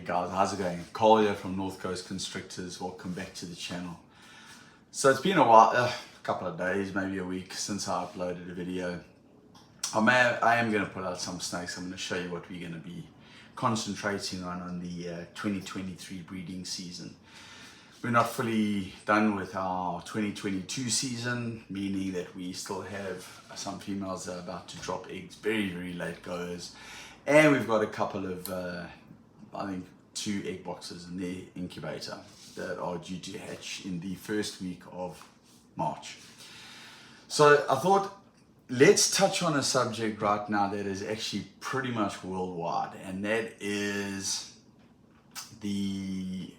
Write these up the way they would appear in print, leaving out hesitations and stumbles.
guys, how's it going? Cole here from North Coast Constrictors. Welcome back to the channel. So it's been a while, a couple of days, maybe a week since I uploaded a video. I am going to put out some snakes. I'm going to show you what we're going to be concentrating on the 2023 breeding season. We're not fully done with our 2022 season, meaning that we still have some females that are about to drop eggs, very, very late goers. And we've got a couple of, I think 2 egg boxes in the incubator that are due to hatch in the first week of March. So I thought, let's touch on a subject right now that is actually pretty much worldwide, and that is the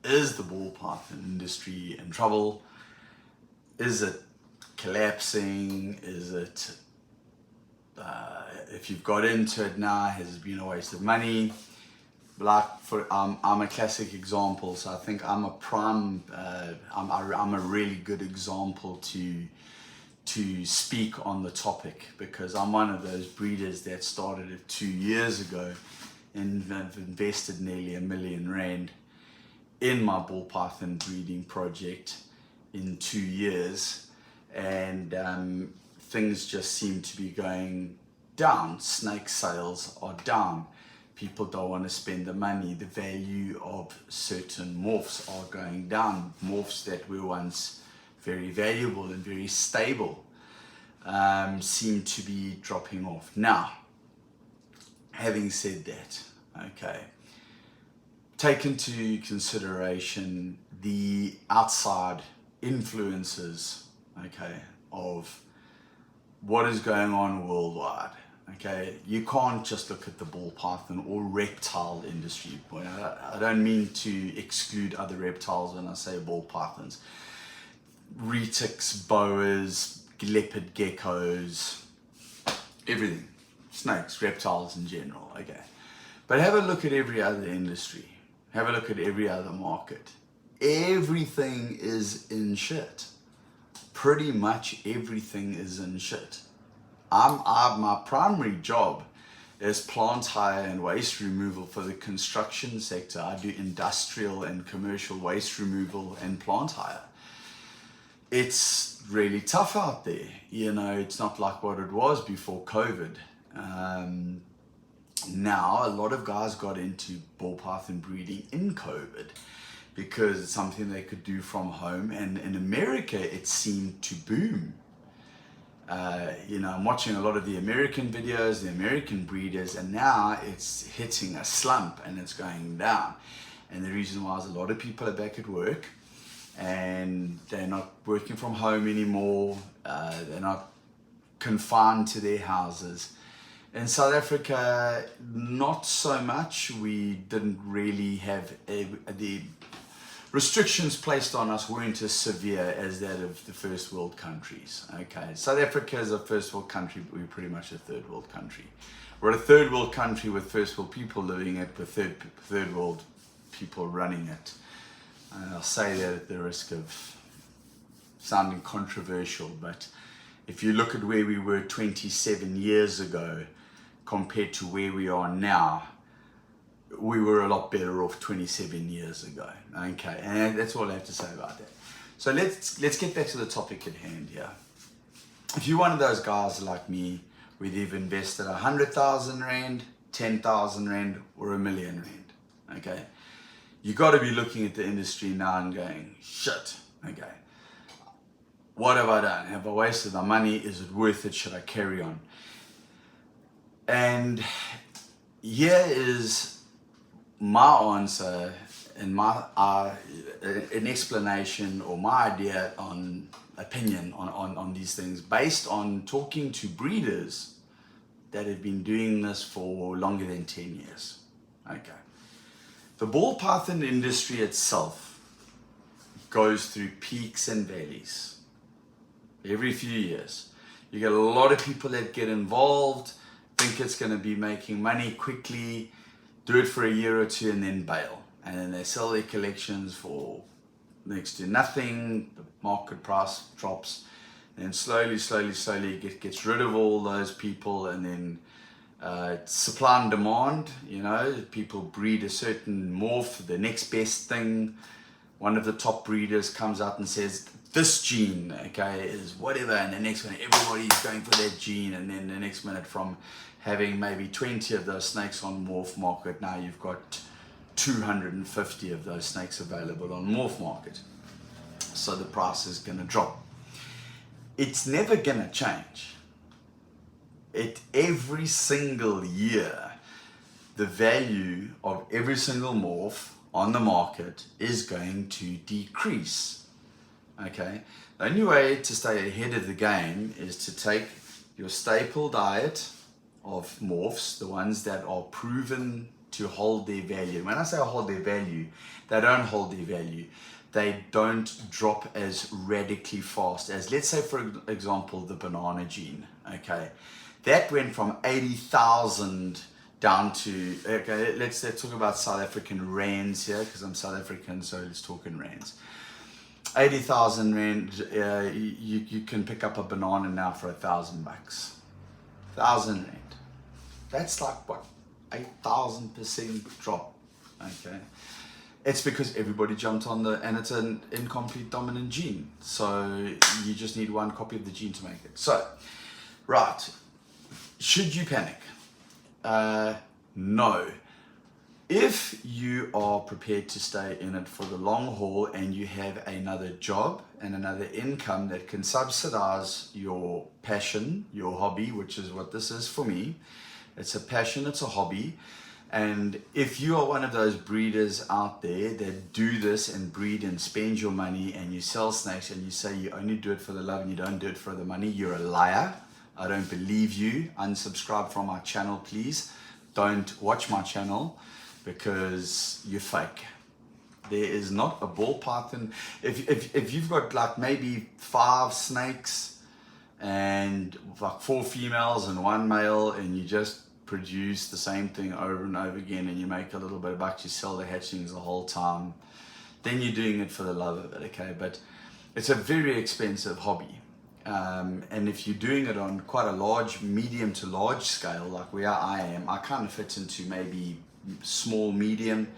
ball python industry in trouble? Is it collapsing? Is it, if you've got into it now, has it been a waste of money? Like I'm a classic example, so I think I'm a prime, I'm a really good example to speak on the topic, because I'm one of those breeders that started it 2 years ago and have invested nearly R1 million in my ball python breeding project in 2 years, and things just seem to be going down. Snake sales are down. People don't want to spend the money. The value of certain morphs are going down. Morphs that were once very valuable and very stable seem to be dropping off. Now, having said that, okay, take into consideration the outside influences, okay, of what is going on worldwide. Okay, you can't just look at the ball python or reptile industry. I don't mean to exclude other reptiles when I say ball pythons. Retics, boas, leopard geckos, everything, snakes, reptiles in general, okay. But have a look at every other industry. Have a look at every other market. Everything is in shit. Pretty much everything is in shit. My primary job is plant hire and waste removal for the construction sector. I do industrial and commercial waste removal and plant hire. It's really tough out there. You know, it's not like what it was before COVID. Now, a lot of guys got into ball python breeding in COVID because it's something they could do from home, and in America it seemed to boom. You know, I'm watching a lot of the American videos, the American breeders, and now it's hitting a slump and it's going down. And the reason why is a lot of people are back at work and they're not working from home anymore. They're not confined to their houses. In South Africa, not so much. We didn't really have the restrictions placed on us weren't as severe as that of the first world countries. Okay, South Africa is a first world country, but we're pretty much a third world country. We're a third world country with first world people living it, with third world people running it. I'll say that at the risk of sounding controversial, but if you look at where we were 27 years ago compared to where we are now, we were a lot better off 27 years ago. Okay, and that's all I have to say about that. So let's get back to the topic at hand here. If you're one of those guys like me, where they've invested 100,000 Rand, 10,000 Rand, or R1 million, okay, you got to be looking at the industry now and going, shit, okay, what have I done? Have I wasted my money? Is it worth it? Should I carry on? And here is my answer and my an explanation, or my idea on opinion on these things, based on talking to breeders that have been doing this for longer than 10 years. Okay, the ball python industry itself goes through peaks and valleys every few years. You get a lot of people that get involved, think it's going to be making money quickly, do it for a year or two and then bail, and then they sell their collections for next to nothing. The market price drops, then slowly gets rid of all those people, and then supply and demand, you know, people breed a certain morph, the next best thing. One of the top breeders comes out and says, this gene, okay, is whatever, and the next minute everybody's going for that gene, and then the next minute from having maybe 20 of those snakes on morph market, now you've got 250 of those snakes available on morph market. So the price is going to drop. It's never going to change. Every single year, the value of every single morph on the market is going to decrease. Okay, the only way to stay ahead of the game is to take your staple diet of morphs, the ones that are proven to hold their value. When I say hold their value, they don't hold their value. They don't drop as radically fast as, let's say, for example, the banana gene. Okay, that went from 80,000 down to, okay, let's talk about South African rands here, because I'm South African, so let's talk in rands. 80,000 rand, you can pick up a banana now for $1,000. 1,000 rand. That's like what, 8,000% drop. Okay, it's because everybody jumped on and it's an incomplete dominant gene. So you just need one copy of the gene to make it. So, right, should you panic? No. If you are prepared to stay in it for the long haul and you have another job and another income that can subsidize your passion, your hobby, which is what this is for me. It's a passion, it's a hobby. And if you are one of those breeders out there that do this and breed and spend your money and you sell snakes and you say you only do it for the love and you don't do it for the money, you're a liar. I don't believe you. Unsubscribe from my channel, please. Don't watch my channel because you're fake. There is not a ball python. If you've got like maybe 5 snakes and like 4 females and 1 male, and you just produce the same thing over and over again and you make a little bit of bucks, you sell the hatchlings the whole time, then you're doing it for the love of it, okay? But it's a very expensive hobby. And if you're doing it on quite a large, medium to large scale, like where I am, I kind of fit into maybe small, medium.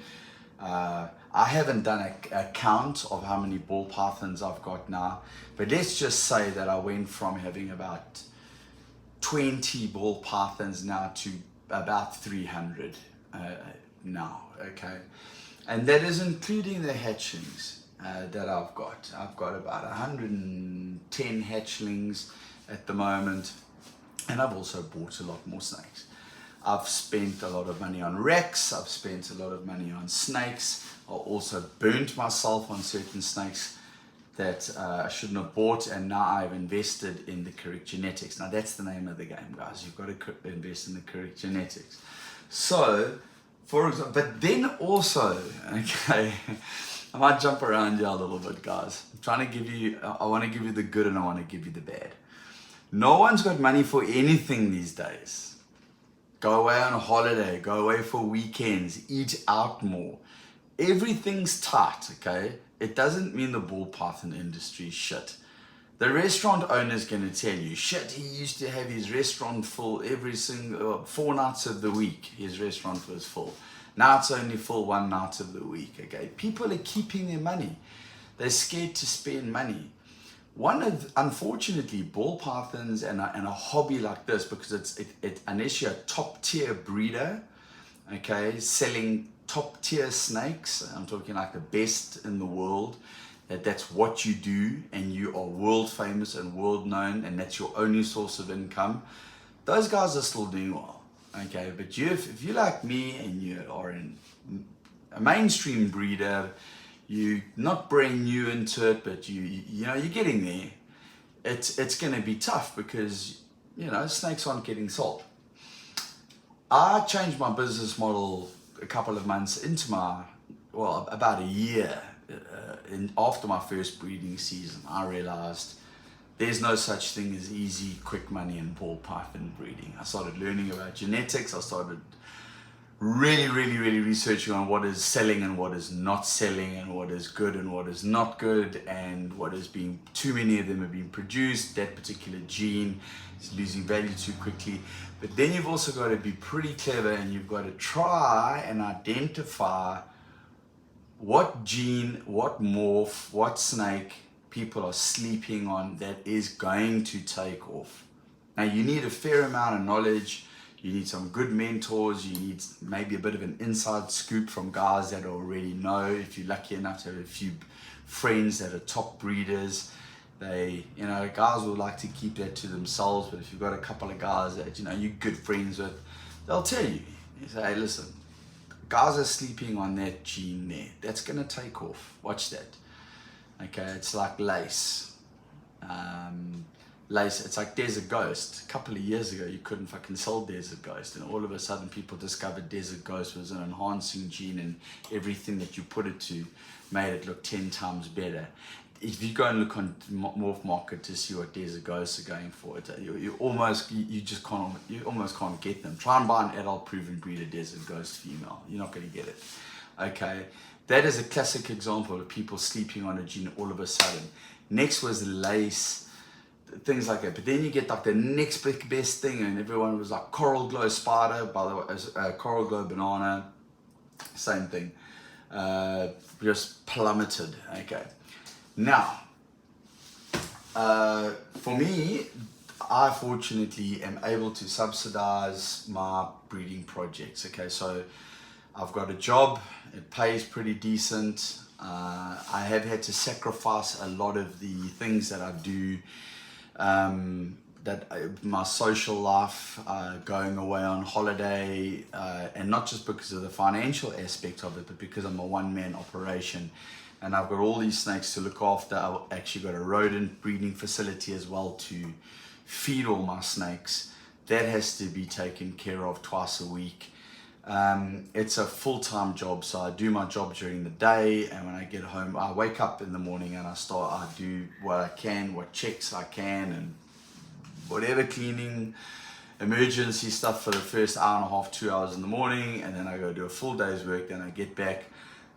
I haven't done a count of how many ball pythons I've got now, but let's just say that I went from having about 20 ball pythons now to about 300 now, okay? And that is including the hatchlings that I've got. I've got about 110 hatchlings at the moment, and I've also bought a lot more snakes. I've spent a lot of money on wrecks, I've spent a lot of money on snakes. I also burnt myself on certain snakes that I shouldn't have bought, and now I've invested in the correct genetics. Now that's the name of the game, guys. You've got to invest in the correct genetics. So, for example, but then also, okay, I might jump around you a little bit, guys. I'm trying to give you, I want to give you the good and I want to give you the bad. No one's got money for anything these days. Go away on a holiday, go away for weekends, eat out more. Everything's tight, okay? It doesn't mean the ball python industry is shit. The restaurant owner's going to tell you, shit, he used to have his restaurant full every single, 4 nights of the week, his restaurant was full. Now it's only full 1 night of the week, okay? People are keeping their money. They're scared to spend money. Unfortunately, ball pythons and a hobby like this, because it's unless you're a top tier breeder, okay, selling top tier snakes, I'm talking like the best in the world, that's what you do and you are world famous and world known and that's your only source of income, those guys are still doing well, okay? But if you're like me and you are a mainstream breeder, you're not brand new into it, but you know you're getting there, it's going to be tough because you know snakes aren't getting sold. I changed my business model a couple of months into about a year after my first breeding season. I realized there's no such thing as easy, quick money in ball python breeding. I started learning about genetics. I started really researching on what is selling and what is not selling, and what is good and what is not good, and what is being, too many of them are being produced. That particular gene is losing value too quickly. But then you've also got to be pretty clever, and you've got to try and identify what gene, what morph, what snake people are sleeping on that is going to take off. Now you need a fair amount of knowledge, you need some good mentors, you need maybe a bit of an inside scoop from guys that already know. If you're lucky enough to have a few friends that are top breeders, they, you know, guys will like to keep that to themselves, but if you've got a couple of guys that, you know, you're good friends with, they'll tell you. You say, hey, listen, guys are sleeping on that gene there. That's going to take off. Watch that. Okay, it's like lace. Lace, it's like Desert Ghost. A couple of years ago, you couldn't fucking sell Desert Ghost, and all of a sudden people discovered Desert Ghost was an enhancing gene, and everything that you put it to made it look 10 times better. If you go and look on Morph Market to see what Desert Ghosts are going for, you almost can't get them. Try and buy an adult proven breeder Desert Ghost female. You're not going to get it. Okay, that is a classic example of people sleeping on a gene all of a sudden. Next was lace, things like that. But then you get like the next best thing, and everyone was like Coral Glow Spider, by the way, Coral Glow Banana, same thing, just plummeted. Okay. Now, for me, I fortunately am able to subsidize my breeding projects. Okay, so I've got a job, it pays pretty decent. I have had to sacrifice a lot of the things that I do, my social life, going away on holiday, and not just because of the financial aspect of it, but because I'm a one-man operation. And I've got all these snakes to look after. I've actually got a rodent breeding facility as well to feed all my snakes. That has to be taken care of twice a week. It's a full-time job, so I do my job during the day, and when I get home, I wake up in the morning and I do what I can, what checks I can, and whatever cleaning, emergency stuff for the first hour and a half, 2 hours in the morning, and then I go do a full day's work. Then I get back,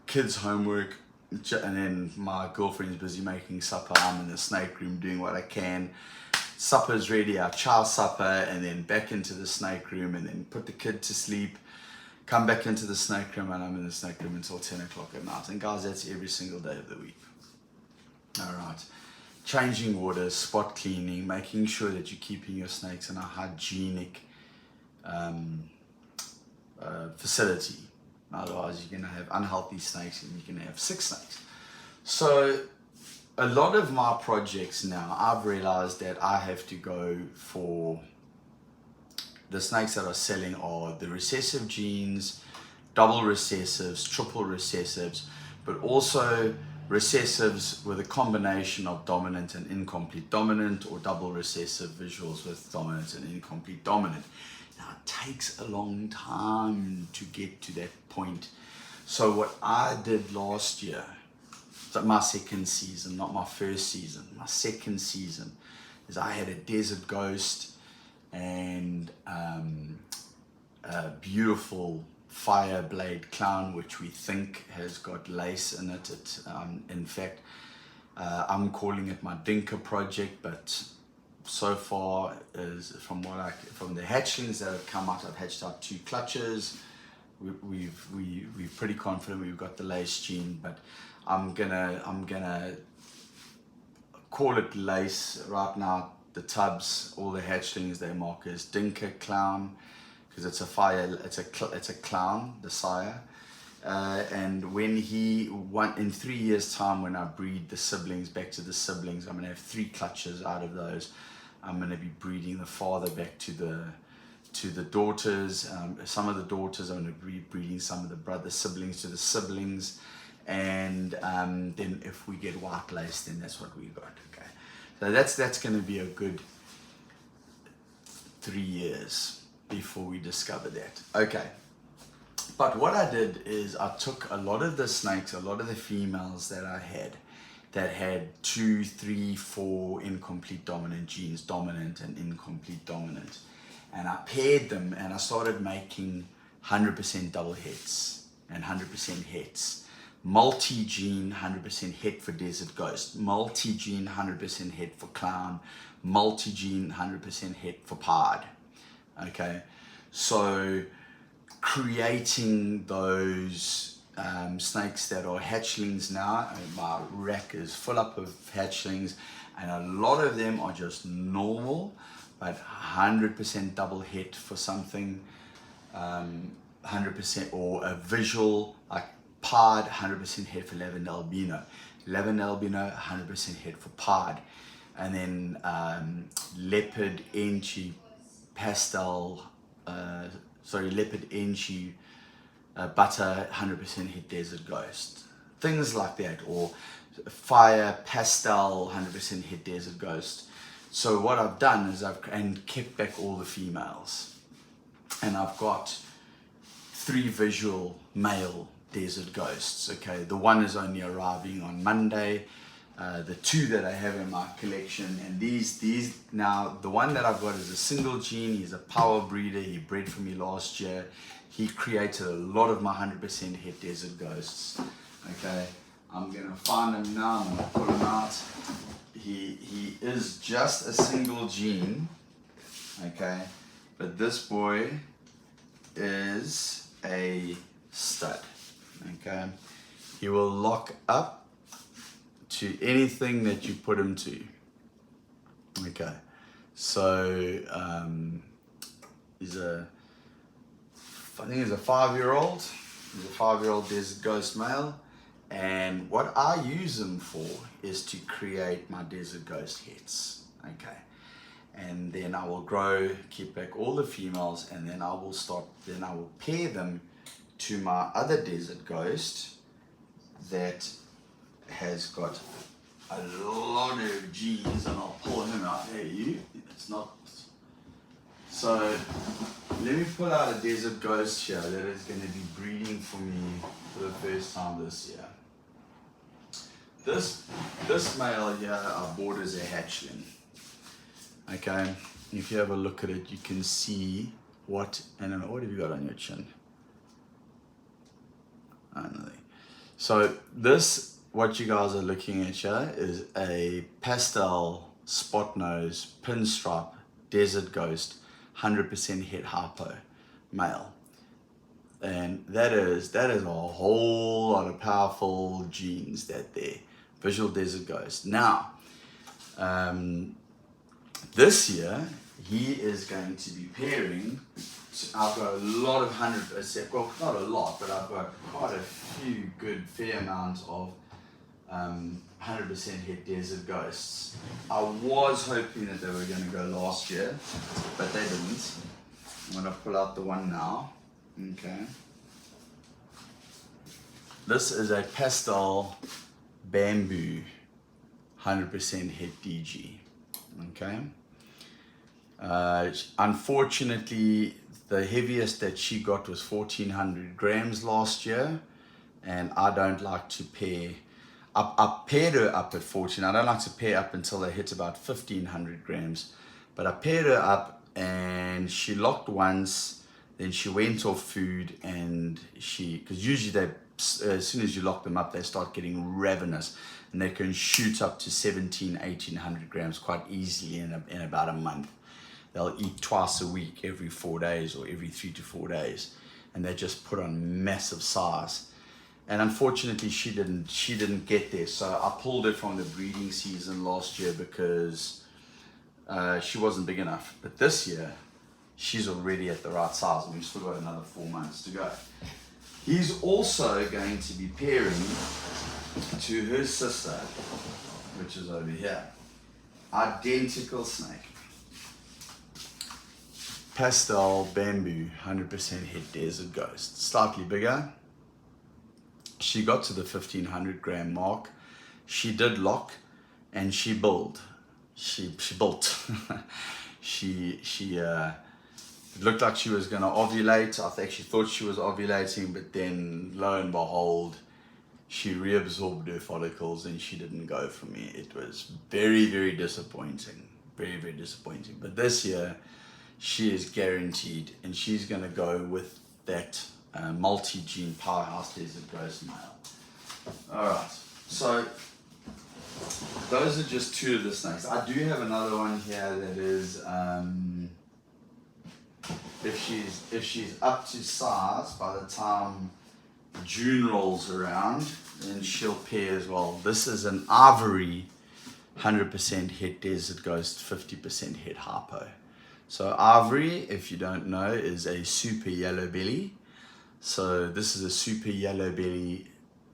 kids' homework, and then my girlfriend's busy making supper. I'm in the snake room doing what I can. Supper's ready, our chow supper, and then back into the snake room, and then put the kid to sleep, come back into the snake room, and I'm in the snake room until 10 o'clock at night. And guys, that's every single day of the week. All right. Changing water, spot cleaning, making sure that you're keeping your snakes in a hygienic facility. Otherwise, you're going to have unhealthy snakes, and you're going to have sick snakes. So a lot of my projects now, I've realized that I have to go for the snakes that are selling are the recessive genes, double recessives, triple recessives, but also recessives with a combination of dominant and incomplete dominant, or double recessive visuals with dominant and incomplete dominant. Now, it takes a long time to get to that point. So what I did last year, my second season, not my first season, my second season, is I had a Desert Ghost and a beautiful fire blade clown, which we think has got lace in it. In fact, I'm calling it my Dinka project, but so far, is from the hatchlings that have come out, I've hatched out 2 clutches. We're pretty confident we've got the lace gene, but I'm gonna call it lace right now. The tubs, all the hatchlings, they mark as Dinka clown, because it's a clown, the sire. And when in 3 years time, when I breed the siblings back to the siblings, I'm gonna have 3 clutches out of those. I'm going to be breeding the father back to the daughters. Some of the daughters, I'm going to be breeding some of the siblings to the siblings. And then if we get white lace, then that's what we got. Okay, so that's going to be a good 3 years before we discover that. Okay, but what I did is I took a lot of the snakes, a lot of the females that I had, that had 2, 3, 4 incomplete dominant genes, dominant and incomplete dominant. And I paired them, and I started making 100% double hits and 100% hits. Multi-gene, 100% hit for Desert Ghost. Multi-gene, 100% hit for Clown. Multi-gene, 100% hit for Pod. Okay, so creating those snakes that are hatchlings now, and my rack is full up of hatchlings, and a lot of them are just normal, but 100% double hit for something, 100% or a visual like Pod, 100% hit for Lavender Albino. Lavender Albino, 100% hit for Pod. And then Leopard Enchi Pastel, Leopard Enchi Butter, 100% hit Desert Ghost. Things like that. Or Fire Pastel, 100% hit Desert Ghost. So what I've done is I've kept back all the females. And I've got 3 visual male Desert Ghosts. Okay, the one is only arriving on Monday. The 2 that I have in my collection, and these now, the one that I've got is a single gene. He's a power breeder. He bred for me last year. He created a lot of my 100% hit Desert Ghosts. Okay, I'm gonna find him now. I'm gonna pull him out. He is just a single gene. Okay, but this boy is a stud. Okay, he will lock up to anything that you put him to. Okay, so I think he's a 5-year-old. He's a 5-year-old Desert Ghost male, and what I use him for is to create my Desert Ghost hits. Okay, and then I will keep back all the females, and then I will pair them to my other Desert Ghost that has got a lot of genes, and I'll pull him out. Hey, it's not. So let me pull out a Desert Ghost here that is going to be breeding for me for the first time this year. This male here I bought as a hatchling. Okay, if you have a look at it, you can see what have you got on your chin? So what you guys are looking at here is a pastel spot nose pinstripe Desert Ghost 100% hit hypo male, and that is a whole lot of powerful genes that there. Visual Desert Ghost. Now this year he is going to be pairing. I've got a lot of 100%, well, not a lot, but I've got quite a fair amount of 100% hit Desert Ghosts. I was hoping that they were going to go last year, but they didn't. I'm going to pull out the one now. Okay. This is a pastel bamboo 100% hit DG. Okay. Unfortunately, the heaviest that she got was 1400 grams last year, and I don't like to pair. I paired her up at 14. I don't like to pair up until they hit about 1500 grams, but I paired her up and she locked once, then she went off food, and because usually as soon as you lock them up, they start getting ravenous, and they can shoot up to 1800 grams quite easily in about a month. They'll eat twice a week, every 4 days or every 3 to 4 days, and they just put on massive size. And unfortunately, she didn't get there. So I pulled her from the breeding season last year because she wasn't big enough. But this year, she's already at the right size, and we've still got another 4 months to go. He's also going to be pairing to her sister, which is over here. Identical snake. Pastel bamboo 100% hit Desert Ghost. Slightly bigger. She got to the 1500 gram mark. She did lock, and she built. She built. It looked like she was going to ovulate. I actually thought she was ovulating, but then lo and behold, she reabsorbed her follicles and she didn't go for me. It was very, very disappointing. Very, very disappointing. But this year, she is guaranteed, and she's going to go with that multi-gene powerhouse desert ghost male. Alright, so those are just two of the snakes. I do have another one here that is, if she's up to size by the time June rolls around, then she'll pair as well. This is an ivory 100% het desert ghost, 50% het hypo. So ivory, if you don't know, is a super yellow belly. So this is a super yellow belly,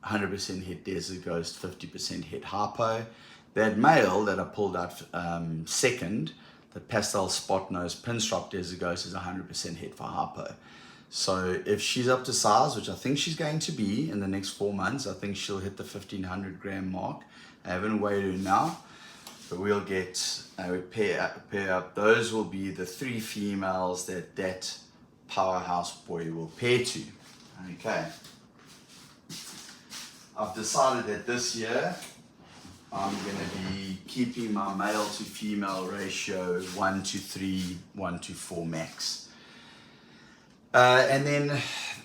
100% het desert ghost, 50% het hypo. That male that I pulled out second, the pastel spot nose pinstripe desert ghost, is 100% het for hypo. So if she's up to size, which I think she's going to be in the next 4 months, I think she'll hit the 1500 gram mark. I haven't weighed her now, but we'll get we pair up. Those will be the 3 females that powerhouse boy will pair to. Okay. I've decided that this year I'm going to be keeping my male to female ratio 1:3, 1:4 max. And then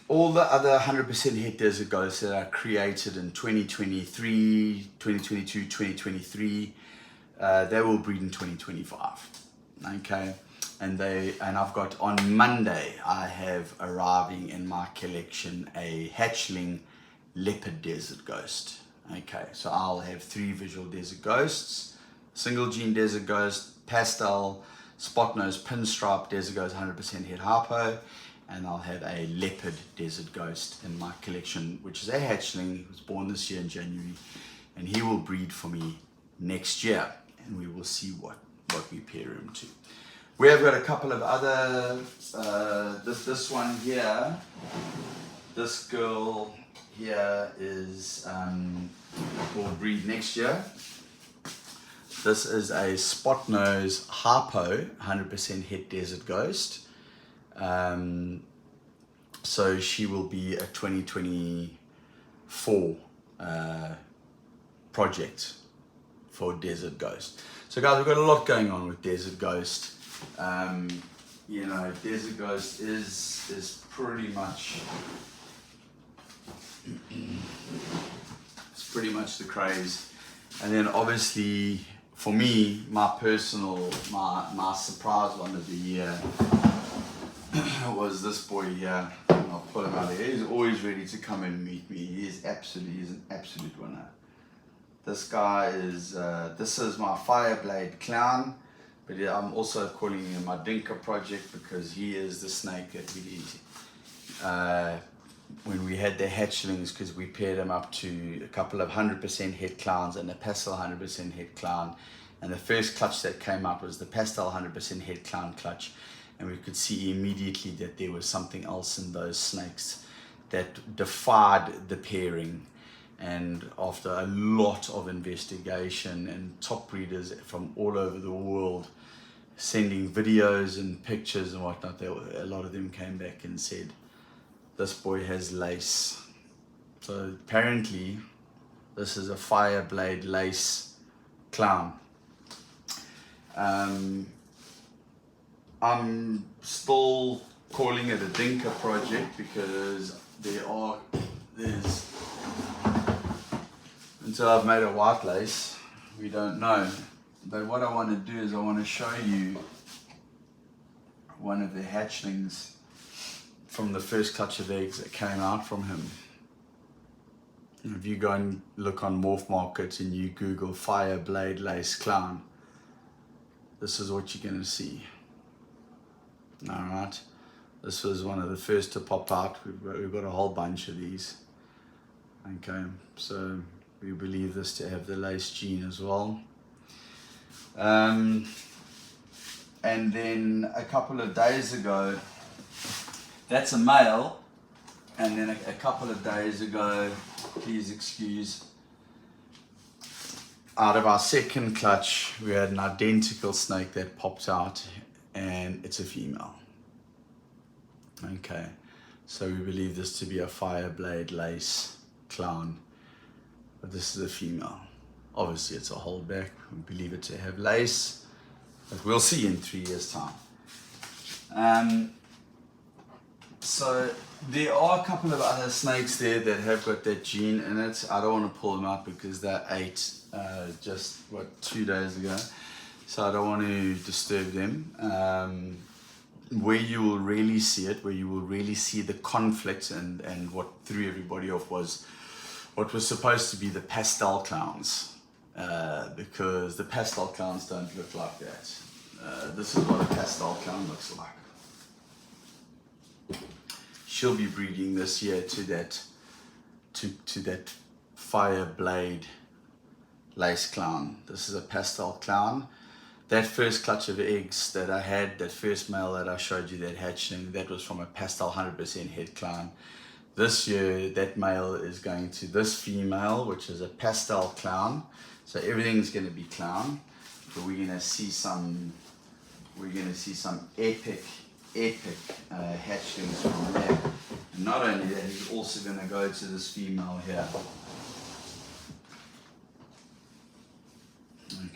all the other 100% het desert ghosts that are created in 2023, 2022, 2023, they will breed in 2025. Okay, and I've got on Monday, I have arriving in my collection a hatchling leopard desert ghost. Okay, so I'll have 3 visual desert ghosts, single gene desert ghost, pastel, spot nose, pinstripe desert ghost, 100% het hypo, and I'll have a leopard desert ghost in my collection, which is a hatchling. He was born this year in January, and he will breed for me next year, and we will see what we pair him to. We have got a couple of other, this one here, this girl here is, will breed next year. This is a spot nose hypo, 100% het desert ghost. So she will be a 2024 project for Desert Ghost. So guys, we've got a lot going on with Desert Ghost. You know, Desert Ghost is pretty much it's pretty much the craze. And then obviously for me, my surprise one of the year was this boy here. I'll pull him out here. He's always ready to come and meet me. He's an absolute winner. This guy is, this is my Fireblade clown, but I'm also calling him my Dinka project because he is the snake that we when we had the hatchlings, because we paired them up to a couple of 100% het clowns and a pastel 100% het clown. And the first clutch that came up was the pastel 100% het clown clutch. And we could see immediately that there was something else in those snakes that defied the pairing. And after a lot of investigation and top breeders from all over the world sending videos and pictures and whatnot, a lot of them came back and said, this boy has lace. So apparently this is a Fireblade lace clown. I'm still calling it a Dinka project because there's until I've made a white lace, we don't know. But what I want to do is I want to show you one of the hatchlings from the first clutch of eggs that came out from him. And if you go and look on Morph Market and you Google Fireblade lace clown, this is what you're going to see. Alright, this was one of the first to pop out. We've got a whole bunch of these. Okay, so we believe this to have the lace gene as well. And then a couple of days ago, that's a male, and then a couple of days ago, please excuse, out of our second clutch, we had an identical snake that popped out, and it's a female. Okay, so we believe this to be a Fireblade lace clown, but this is a female. Obviously it's a holdback. We believe it to have lace, but we'll see in 3 years time. So there are a couple of other snakes there that have got that gene in it. I don't want to pull them out because they ate just 2 days ago, so I don't want to disturb them. Where you will really see it, where you will really see the conflict and what threw everybody off was what was supposed to be the pastel clowns, because the pastel clowns don't look like that. This is what a pastel clown looks like. She'll be breeding this year to that fire blade lace clown. This is a pastel clown. That first clutch of eggs that I had, that first male that I showed you, that hatchling, that was from a pastel 100% head clown. This year, that male is going to this female, which is a pastel clown. So everything's going to be clown, but we're going to see some epic hatchlings from there. And not only that, he's also going to go to this female here.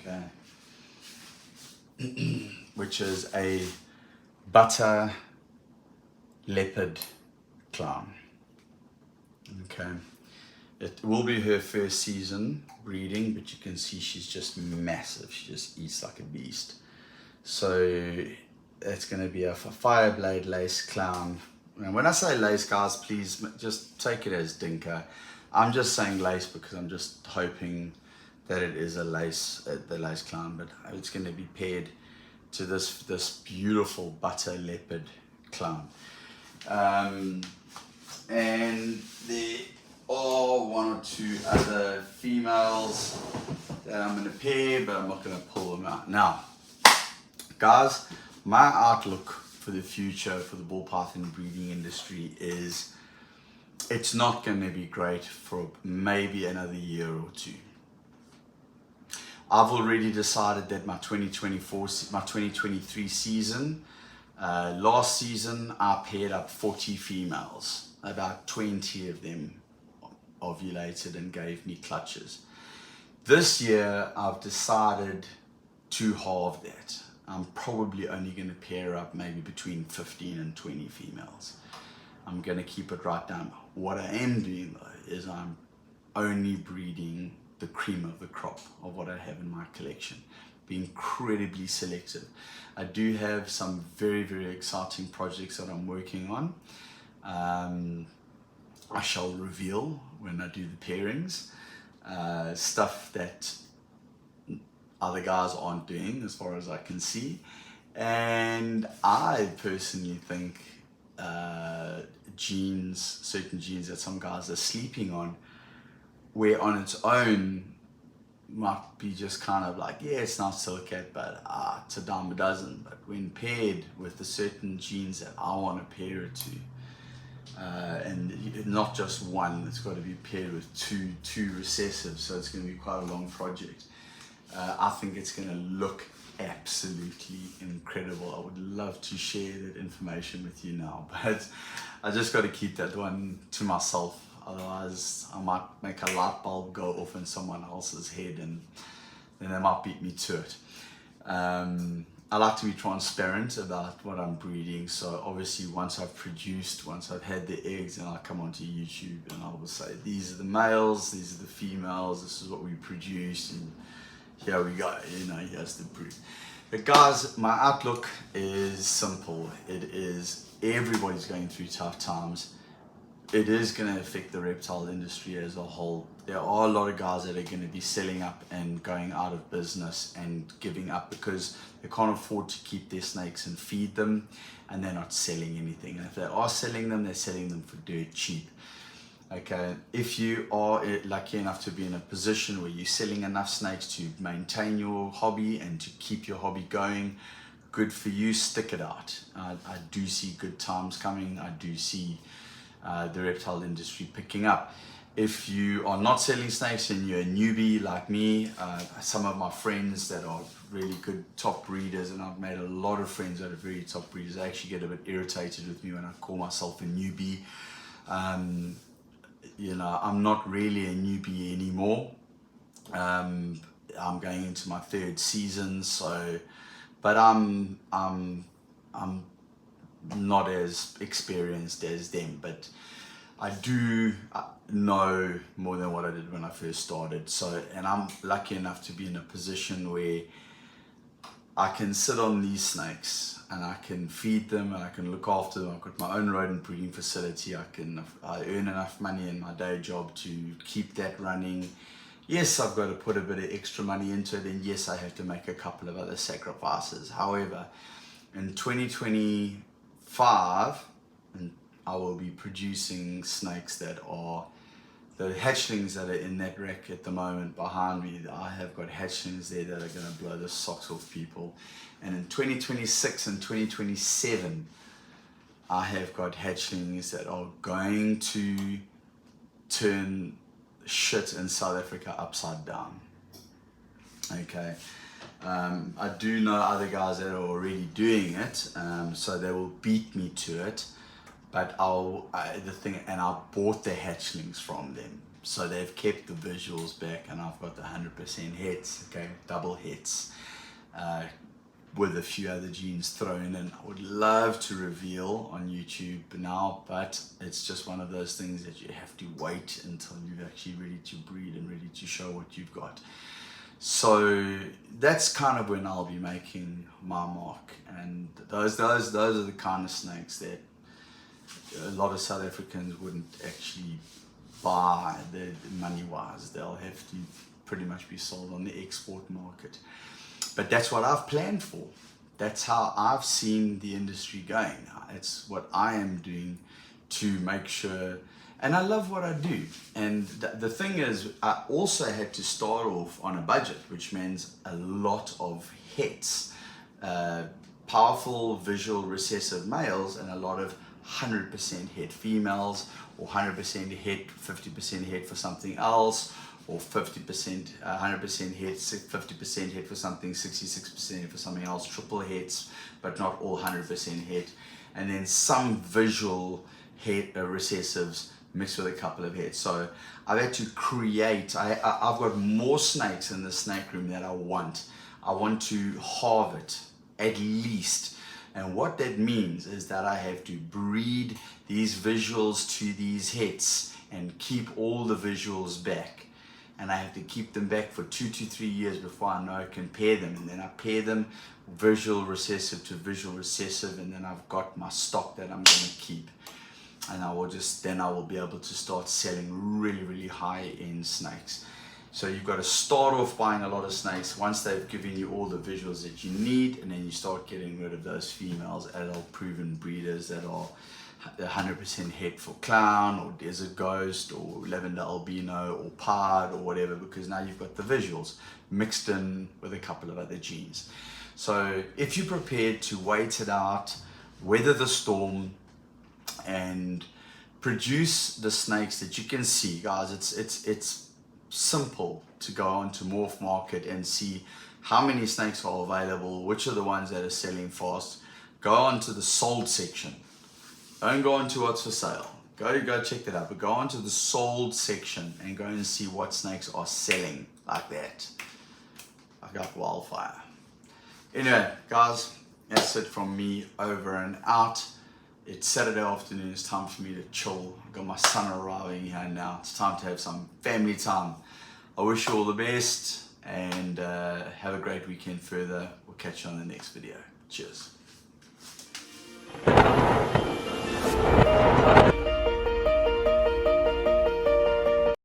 Okay. Which is a butter leopard clown. Okay. It will be her first season breeding, but you can see she's just massive. She just eats like a beast. So it's going to be a fire blade lace clown. And when I say lace, guys, please just take it as dinka. I'm just saying lace because I'm just hoping that it is a lace, the lace clown, but it's going to be paired to this beautiful butter leopard clown. And there are one or two other females that I'm going to pair, but I'm not going to pull them out. Now, guys, my outlook for the future for the ball python breeding industry is it's not going to be great for maybe another year or two. I've already decided that my 2023 season, last season I paired up 40 females. About 20 of them ovulated and gave me clutches. This year I've decided to halve that. I'm probably only going to pair up maybe between 15 and 20 females. I'm going to keep it right down. What I am doing though is I'm only breeding the cream of the crop of what I have in my collection. Be incredibly selective. I do have some very, very exciting projects that I'm working on. I shall reveal when I do the pairings. Stuff that other guys aren't doing as far as I can see. And I personally think certain genes that some guys are sleeping on, where on its own might be just kind of like, yeah, it's not Silcat, but it's a dime a dozen. But when paired with the certain genes that I want to pair it to, and not just one, it's got to be paired with two recessives, so it's going to be quite a long project. I think it's going to look absolutely incredible. I would love to share that information with you now, but I just got to keep that one to myself. Otherwise, I might make a light bulb go off in someone else's head, and then they might beat me to it. I like to be transparent about what I'm breeding. So obviously, once I've had the eggs, then I'll come onto YouTube and I will say, these are the males, these are the females, this is what we produced, and here we go, here's the brood. But guys, my outlook is simple. It is, everybody's going through tough times. It is going to affect the reptile industry as a whole. There are a lot of guys that are going to be selling up and going out of business and giving up because they can't afford to keep their snakes and feed them, and they're not selling anything. And if they are selling them, they're selling them for dirt cheap. Okay, if you are lucky enough to be in a position where you're selling enough snakes to maintain your hobby and to keep your hobby going, good for you, stick it out. I do see good times coming. I do see the reptile industry picking up. If you are not selling snakes and you're a newbie like me, some of my friends that are really good top breeders, and I've made a lot of friends that are very top breeders, they actually get a bit irritated with me when I call myself a newbie. I'm not really a newbie anymore. I'm going into my third season, but I'm not as experienced as them, but I do know more than what I did when I first started. So, and I'm lucky enough to be in a position where I can sit on these snakes and I can feed them and I can look after them. I've got my own rodent breeding facility. I earn enough money in my day job to keep that running. Yes, I've got to put a bit of extra money into it, and yes, I have to make a couple of other sacrifices. However, in 2025, I will be producing snakes that are the hatchlings that are in that rack at the moment behind me. I have got hatchlings there that are going to blow the socks off people. And in 2026 and 2027, I have got hatchlings that are going to turn shit in South Africa upside down. Okay. I do know other guys that are already doing it, so they will beat me to it. But I bought the hatchlings from them, so they've kept the visuals back, and I've got the 100% hits, okay, double hits, with a few other genes thrown in. I would love to reveal on YouTube now, but it's just one of those things that you have to wait until you're actually ready to breed and ready to show what you've got. So that's kind of when I'll be making my mark, and those are the kind of snakes that a lot of South Africans wouldn't actually buy money-wise. They'll have to pretty much be sold on the export market. But that's what I've planned for. That's how I've seen the industry going. It's what I am doing to make sure, and I love what I do. And the thing is, I also had to start off on a budget, which means a lot of hits, powerful visual recessive males, and a lot of 100% hit females, or 100% hit, 50% hit for something else, or 50%, 100% hit, 50% hit for something, 66% hit for something else, triple hits, but not all 100% hit, and then some visual hit recessives mixed with a couple of hits. So I've had to create, I've got more snakes in the snake room that I want. I want to halve it, at least. And what that means is that I have to breed these visuals to these hits and keep all the visuals back. And I have to keep them back for 2 to 3 years before I know I can pair them. And then I pair them visual recessive to visual recessive, and then I've got my stock that I'm going to keep. And I will be able to start selling really, really high-end snakes. So you've got to start off buying a lot of snakes once they've given you all the visuals that you need, and then you start getting rid of those females, adult proven breeders that are 100% hit for clown or desert ghost or lavender albino or pied or whatever, because now you've got the visuals mixed in with a couple of other genes. So if you're prepared to wait it out, weather the storm, and produce the snakes that you can see, guys, it's simple to go onto Morph Market and see how many snakes are available, which are the ones that are selling fast. Go onto the sold section. Don't go into what's for sale. Go check that out, but go onto the sold section and go and see what snakes are selling like that. Like wildfire. Anyway, guys, that's it from me, over and out. It's Saturday afternoon, it's time for me to chill. I've got my son arriving here now. It's time to have some family time. I wish you all the best, and have a great weekend further. We'll catch you on the next video. Cheers.